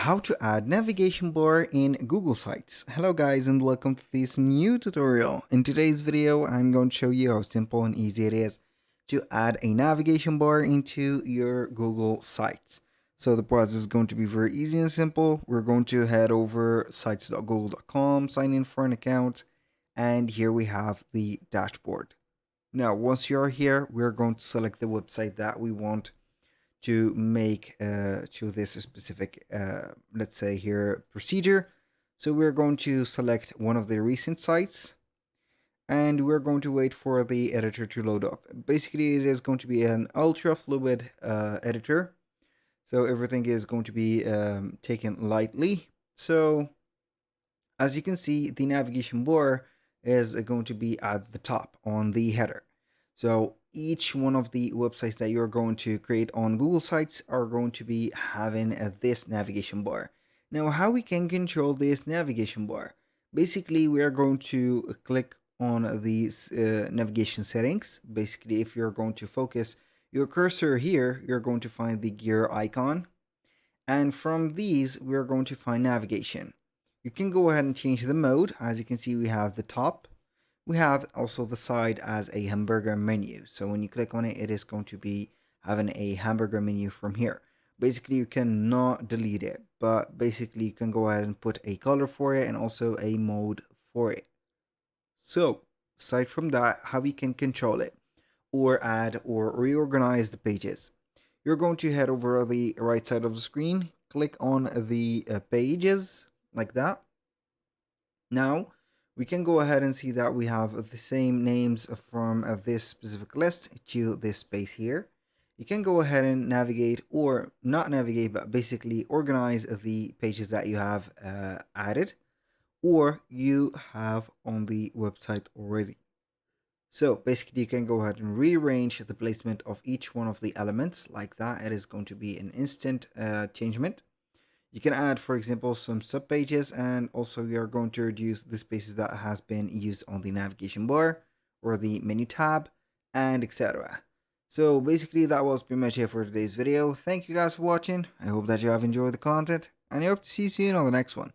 how to add navigation bar in Google Sites. Hello guys and welcome to this new tutorial. In today's video I'm going to show you how simple and easy it is to add a navigation bar into your Google Sites. So the process is going to be very easy and simple. We're going to head over sites.google.com, sign in for an account, and here we have the dashboard. Now once you're here, we're going to select the website that we want to make to this specific let's say here procedure. So we're going to select one of the recent sites and we're going to wait for the editor to load up. Basically it is going to be an ultra fluid editor, so everything is going to be taken lightly. So as you can see, the navigation bar is going to be at the top on the header. So each one of the websites that you're going to create on Google Sites are going to be having this navigation bar. Now, how we can control this navigation bar? Basically, we are going to click on these navigation settings. Basically, if you're going to focus your cursor here, you're going to find the gear icon. And from these, we're going to find navigation. You can go ahead and change the mode. As you can see, we have the top. We have also the side as a hamburger menu. So when you click on it, it is going to be having a hamburger menu from here. Basically, you cannot delete it, but basically you can go ahead and put a color for it and also a mode for it. So aside from that, how we can control it or add or reorganize the pages. You're going to head over the right side of the screen, click on the pages like that. Now we can go ahead and see that we have the same names from this specific list to this space here. You can go ahead and navigate, or not navigate, but basically organize the pages that you have added or you have on the website already. So basically you can go ahead and rearrange the placement of each one of the elements like that. It is going to be an instant changement. You can add, for example, some subpages, and also we are going to reduce the spaces that has been used on the navigation bar or the menu tab, and etc. So basically that was pretty much it for today's video. Thank you guys for watching. I hope that you have enjoyed the content, and I hope to see you soon on the next one.